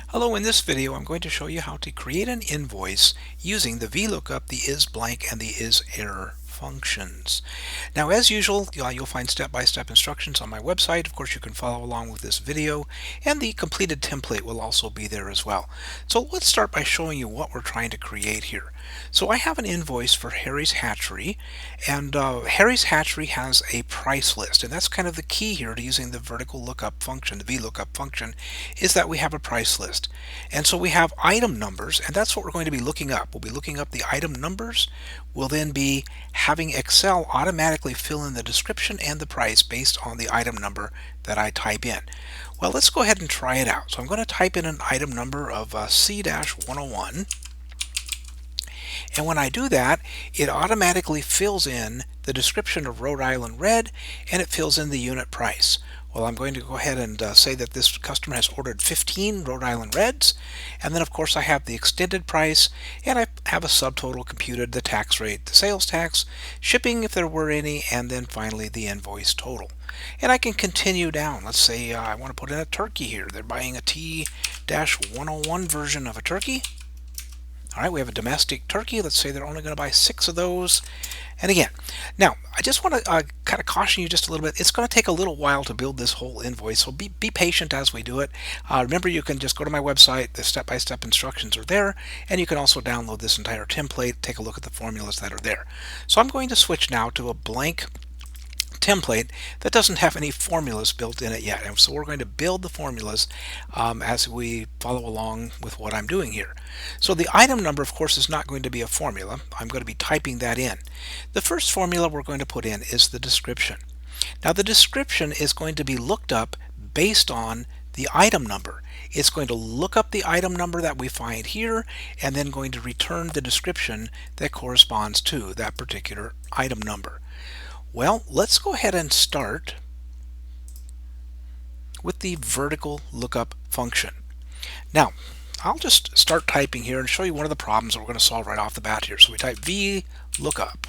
Hello, in this video I'm going to show you how to create an invoice using the VLookup, the isBlank, and the isError functions. Now, as usual, you'll find step-by-step instructions on my website. Of course, you can follow along with this video, and the completed template will also be there as well. So let's start by showing you what we're trying to create here. So I have an invoice for Harry's Hatchery, and Harry's Hatchery has a price list, and that's kind of the key here to using the vertical lookup function, the VLookup function, is that we have a price list. And so we have item numbers, and that's what we're going to be looking up. We'll be looking up the item numbers. We'll then be having Excel automatically fill in the description and the price based on the item number that I type in. Well, let's go ahead and try it out. So I'm going to type in an item number of C-101. And when I do that, it automatically fills in the description of Rhode Island Red, and it fills in the unit price. Well, I'm going to go ahead and say that this customer has ordered 15 Rhode Island Reds, and then of course I have the extended price, and I have a subtotal computed, the tax rate, the sales tax, shipping if there were any, and then finally the invoice total. And I can continue down. Let's say I want to put in a turkey here. They're buying a T-101 version of a turkey. All right, we have a domestic turkey. Let's say they're only going to buy 6 of those. And again, now I just want to kind of caution you just a little bit. It's going to take a little while to build this whole invoice, so be patient as we do it. Remember, you can just go to my website. The step-by-step instructions are there, and you can also download this entire template, take a look at the formulas that are there. So I'm going to switch now to a blank template that doesn't have any formulas built in it yet, and so we're going to build the formulas as we follow along with what I'm doing here. So the item number, of course, is not going to be a formula. I'm going to be typing that in. The first formula we're going to put in is the description. Now the description is going to be looked up based on the item number. It's going to look up the item number that we find here and then going to return the description that corresponds to that particular item number. Well, let's go ahead and start with the vertical lookup function. Now, I'll just start typing here and show you one of the problems that we're going to solve right off the bat here. So we type VLookup.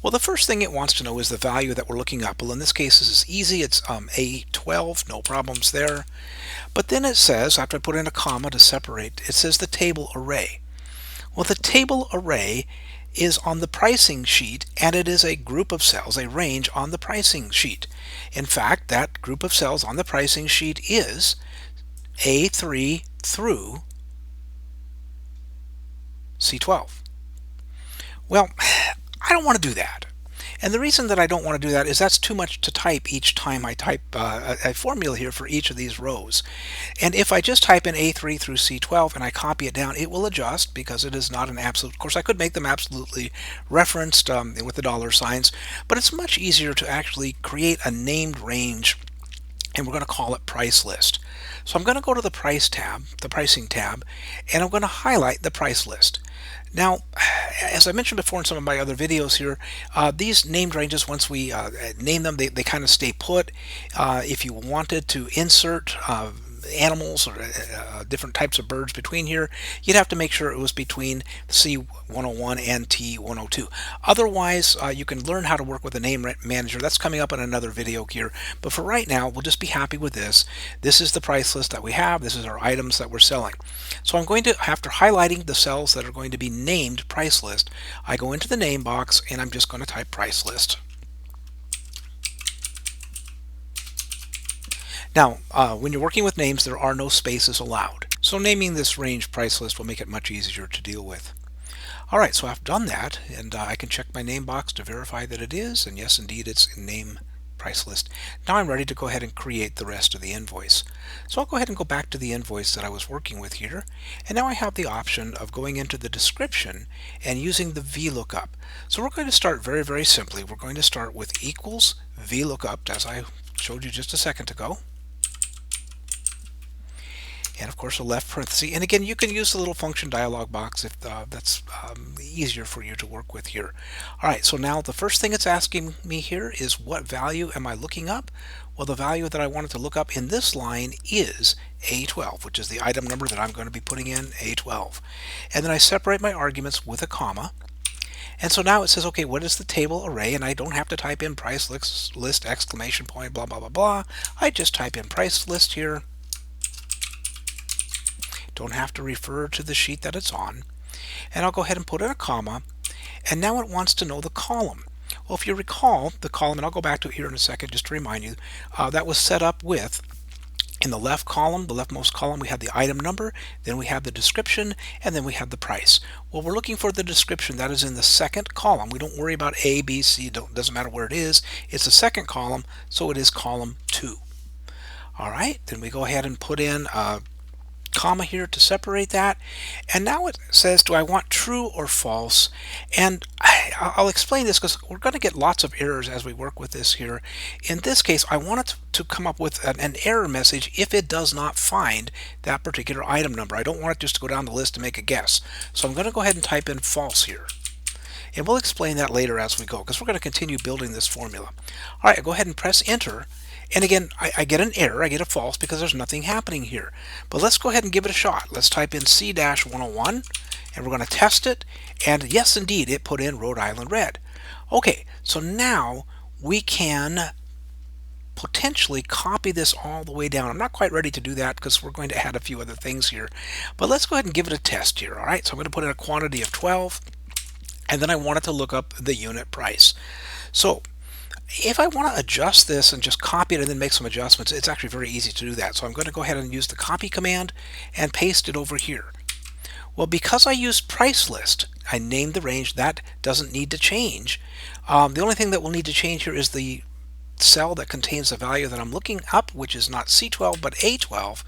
Well, the first thing it wants to know is the value that we're looking up. Well, in this case, this is easy. It's A12, no problems there. But then it says, after I put in a comma to separate, it says the table array. Well, the table array is on the pricing sheet, and it is a group of cells, a range on the pricing sheet. In fact, that group of cells on the pricing sheet is A3 through C12. Well, I don't want to do that. And the reason that I don't want to do that is that's too much to type each time I type a formula here for each of these rows. And if I just type in A3 through C12 and I copy it down, it will adjust because it is not an absolute. Of course, I could make them absolutely referenced with the dollar signs, but it's much easier to actually create a named range, and we're going to call it price list. So I'm going to go to the price tab, the pricing tab, and I'm going to highlight the price list. Now, as I mentioned before in some of my other videos here, these named ranges, once we name them, they kind of stay put. If you wanted to insert animals or different types of birds between here, you'd have to make sure it was between C101 and T102. Otherwise, you can learn how to work with a name manager. That's coming up in another video here. But for right now, we'll just be happy with this. This is the price list that we have. This is our items that we're selling. So I'm going to, after highlighting the cells that are going to be named price list, I go into the name box and I'm just going to type price list. Now, when you're working with names, there are no spaces allowed. So naming this range price list will make it much easier to deal with. All right, so I've done that, and I can check my name box to verify that it is, and yes, indeed, it's in name price list. Now I'm ready to go ahead and create the rest of the invoice. So I'll go ahead and go back to the invoice that I was working with here, and now I have the option of going into the description and using the VLookup. So we're going to start very, very simply. We're going to start with equals VLookup, as I showed you just a second ago. And of course a left parenthesis, and again you can use the little function dialog box if that's easier for you to work with here. Alright, so now the first thing it's asking me here is what value am I looking up? Well, the value that I wanted to look up in this line is A12, which is the item number that I'm going to be putting in, A12. And then I separate my arguments with a comma. And so now it says, okay, what is the table array? And I don't have to type in price list exclamation point, blah, blah, blah, blah. I just type in price list here. Don't have to refer to the sheet that it's on. And I'll go ahead and put in a comma, and now it wants to know the column. Well, if you recall, the column, and I'll go back to it here in a second just to remind you, that was set up with, in the left column, the leftmost column, we have the item number, then we have the description, and then we have the price. Well, we're looking for the description. That is in the second column. We don't worry about A, B, C. Doesn't matter where it is. It's the second column, so it is column 2. All right, then we go ahead and put in a comma here to separate that, and now it says, do I want true or false? And I'll explain this because we're going to get lots of errors as we work with this here. In this case, I want it to come up with an error message if it does not find that particular item number. I don't want it just to go down the list and make a guess. So I'm going to go ahead and type in false here. And we'll explain that later as we go because we're going to continue building this formula. All right, I go ahead and press enter. And again, I get an error, I get a false because there's nothing happening here. But let's go ahead and give it a shot. Let's type in C-101 and we're going to test it. And yes, indeed, it put in Rhode Island Red. Okay, so now we can potentially copy this all the way down. I'm not quite ready to do that because we're going to add a few other things here. But let's go ahead and give it a test here. All right, so I'm going to put in a quantity of 12. And then I want it to look up the unit price. So if I want to adjust this and just copy it and then make some adjustments, it's actually very easy to do that. So I'm going to go ahead and use the copy command and paste it over here. Well, because I used price list, I named the range. That doesn't need to change. The only thing that will need to change here is the cell that contains the value that I'm looking up, which is not C12 but A12,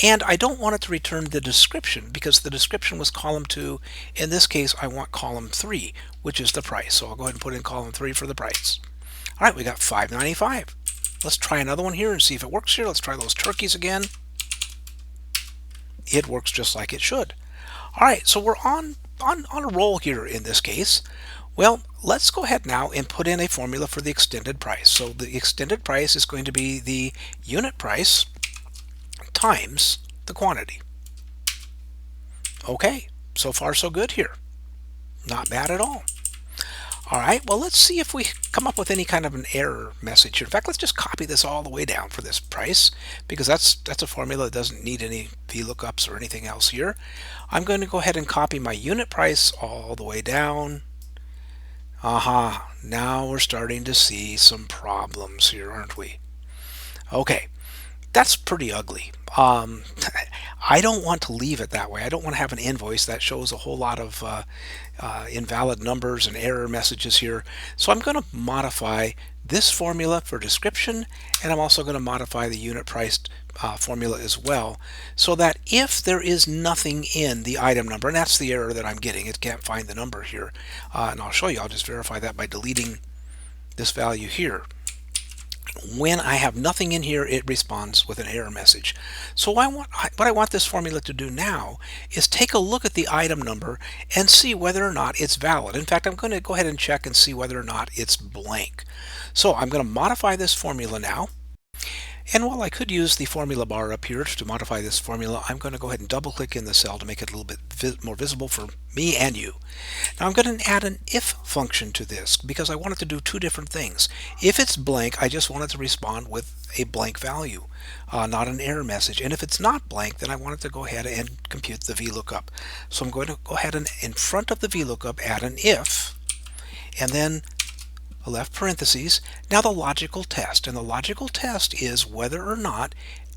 and I don't want it to return the description because the description was column 2. In this case, I want column 3, which is the price. So I'll go ahead and put in column 3 for the price. All right, we got $5.95. Let's try another one here and see if it works here. Let's try those turkeys again. It works just like it should. All right, so we're on a roll here in this case. Well, let's go ahead now and put in a formula for the extended price. So the extended price is going to be the unit price times the quantity. Okay, so far so good here. Not bad at all. All right, well, let's see if we come up with any kind of an error message here. In fact, let's just copy this all the way down for this price because that's a formula that doesn't need any VLOOKUPs or anything else here. I'm going to go ahead and copy my unit price all the way down. Now we're starting to see some problems here, aren't we? Okay, that's pretty ugly. I don't want to leave it that way. I don't want to have an invoice that shows a whole lot of invalid numbers and error messages here. So I'm going to modify this formula for description, and I'm also going to modify the unit price formula as well, so that if there is nothing in the item number, and that's the error that I'm getting, it can't find the number here, and I'll show you, I'll just verify that by deleting this value here. When I have nothing in here, it responds with an error message. So what I want this formula to do now is take a look at the item number and see whether or not it's valid. In fact, I'm going to go ahead and check and see whether or not it's blank. So I'm going to modify this formula now. And while I could use the formula bar up here to modify this formula, I'm going to go ahead and double click in the cell to make it a little bit more visible for me and you. Now I'm going to add an if function to this because I want it to do two different things. If it's blank, I just want it to respond with a blank value, not an error message. And if it's not blank, then I want it to go ahead and compute the VLOOKUP. So I'm going to go ahead and in front of the VLOOKUP add an if, and then a left parentheses, now the logical test, and the logical test is whether or not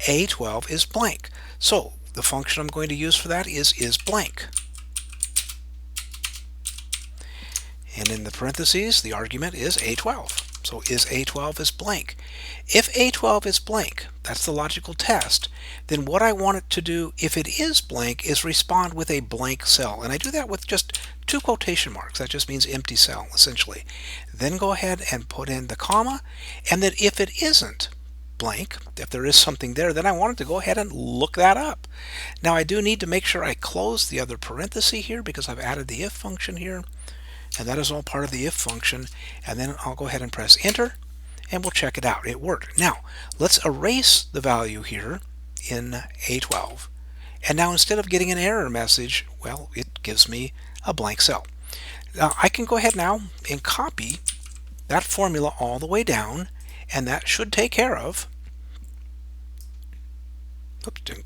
A12 is blank. So the function I'm going to use for that is blank. And in the parentheses, the argument is A12. So is A12 is blank. If A12 is blank, that's the logical test, then what I want it to do if it is blank is respond with a blank cell. And I do that with just 2 quotation marks. That just means empty cell, essentially. Then go ahead and put in the comma, and then if it isn't blank, if there is something there, then I want it to go ahead and look that up. Now I do need to make sure I close the other parenthesis here because I've added the if function here. And that is all part of the if function, and then I'll go ahead and press enter and we'll check it out. It worked. Now let's erase the value here in A12, and now instead of getting an error message, well, it gives me a blank cell. Now I can go ahead now and copy that formula all the way down, and that should take care of, oops, didn't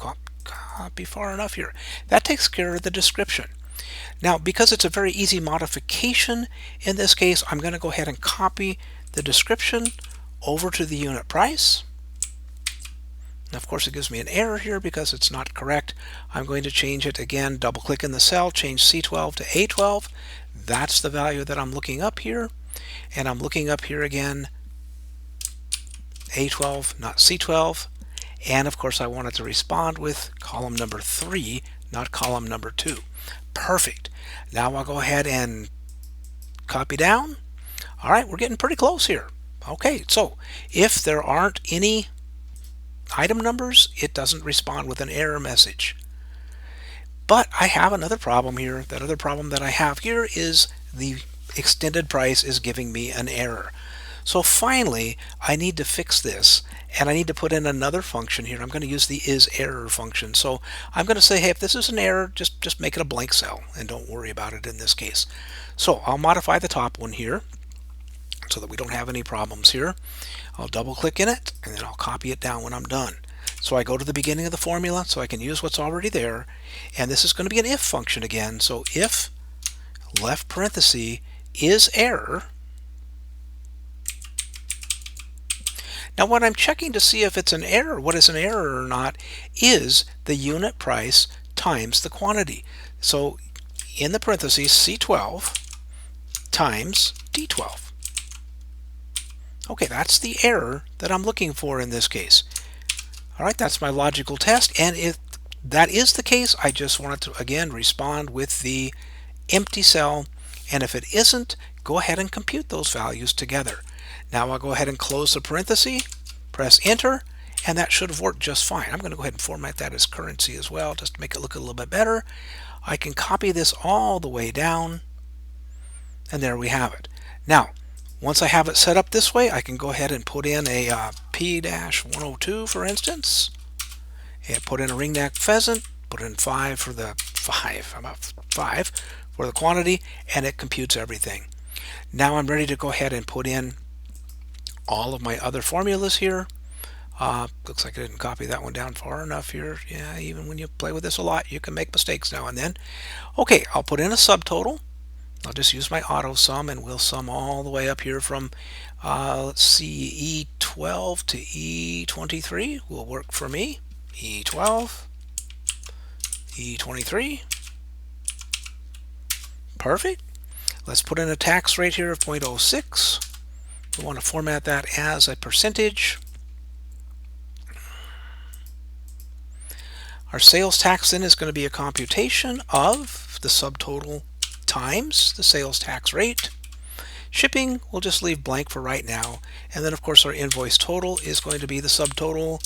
not be far enough here. That takes care of the description. Now, because it's a very easy modification, in this case, I'm going to go ahead and copy the description over to the unit price. And of course, it gives me an error here because it's not correct. I'm going to change it again, double click in the cell, change C12 to A12. That's the value that I'm looking up here. And I'm looking up here again, A12, not C12. And of course, I want it to respond with column number 3, not column number 2. Perfect. Now I'll go ahead and copy down. All right, we're getting pretty close here. Okay, so if there aren't any item numbers, it doesn't respond with an error message. But I have another problem here. That other problem that I have here is the extended price is giving me an error. So finally, I need to fix this, and I need to put in another function here. I'm going to use the IsError function. So I'm going to say, hey, if this is an error, just make it a blank cell, and don't worry about it in this case. So I'll modify the top one here so that we don't have any problems here. I'll double click in it, and then I'll copy it down when I'm done. So I go to the beginning of the formula so I can use what's already there, and this is going to be an if function again. So if left parenthesis IsError. Now what I'm checking to see if it's an error, what is an error or not, is the unit price times the quantity. So in the parentheses, C12 times D12. Okay, that's the error that I'm looking for in this case. All right, that's my logical test, and if that is the case, I just want it to again respond with the empty cell, and if it isn't, go ahead and compute those values together. Now I'll go ahead and close the parenthesis, press enter, and that should have worked just fine. I'm going to go ahead and format that as currency as well, just to make it look a little bit better. I can copy this all the way down, and there we have it. Now, once I have it set up this way, I can go ahead and put in a P-102, for instance, and put in a ringneck pheasant, put in 5 for the 5 for the quantity, and it computes everything. Now I'm ready to go ahead and put in all of my other formulas here. Looks like I didn't copy that one down far enough here. Yeah, even when you play with this a lot, you can make mistakes now and then. Okay, I'll put in a subtotal. I'll just use my auto sum, and we'll sum all the way up here from, let's see, E12 to E23 will work for me. E12, E23. Perfect. Let's put in a tax rate here of 0.06. We want to format that as a percentage. Our sales tax then is going to be a computation of the subtotal times the sales tax rate. Shipping we'll just leave blank for right now, and then of course our invoice total is going to be the subtotal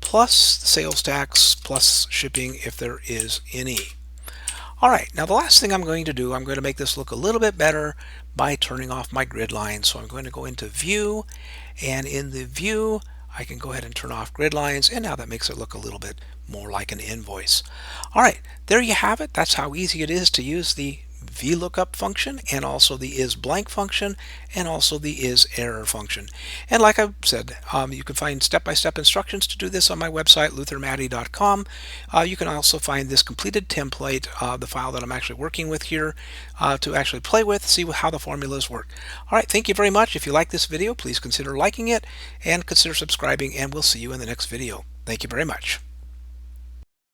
plus the sales tax plus shipping if there is any. Alright, now the last thing I'm going to do, I'm going to make this look a little bit better by turning off my grid lines. So I'm going to go into View, and in the View I can go ahead and turn off grid lines, and now that makes it look a little bit more like an invoice. Alright, there you have it. That's how easy it is to use the VLookup function, and also the isBlank function, and also the IsError function. And like I said, you can find step-by-step instructions to do this on my website, luthermaddy.com. You can also find this completed template, the file that I'm actually working with here, to actually play with, see how the formulas work. All right, thank you very much. If you like this video, please consider liking it and consider subscribing, and we'll see you in the next video. Thank you very much.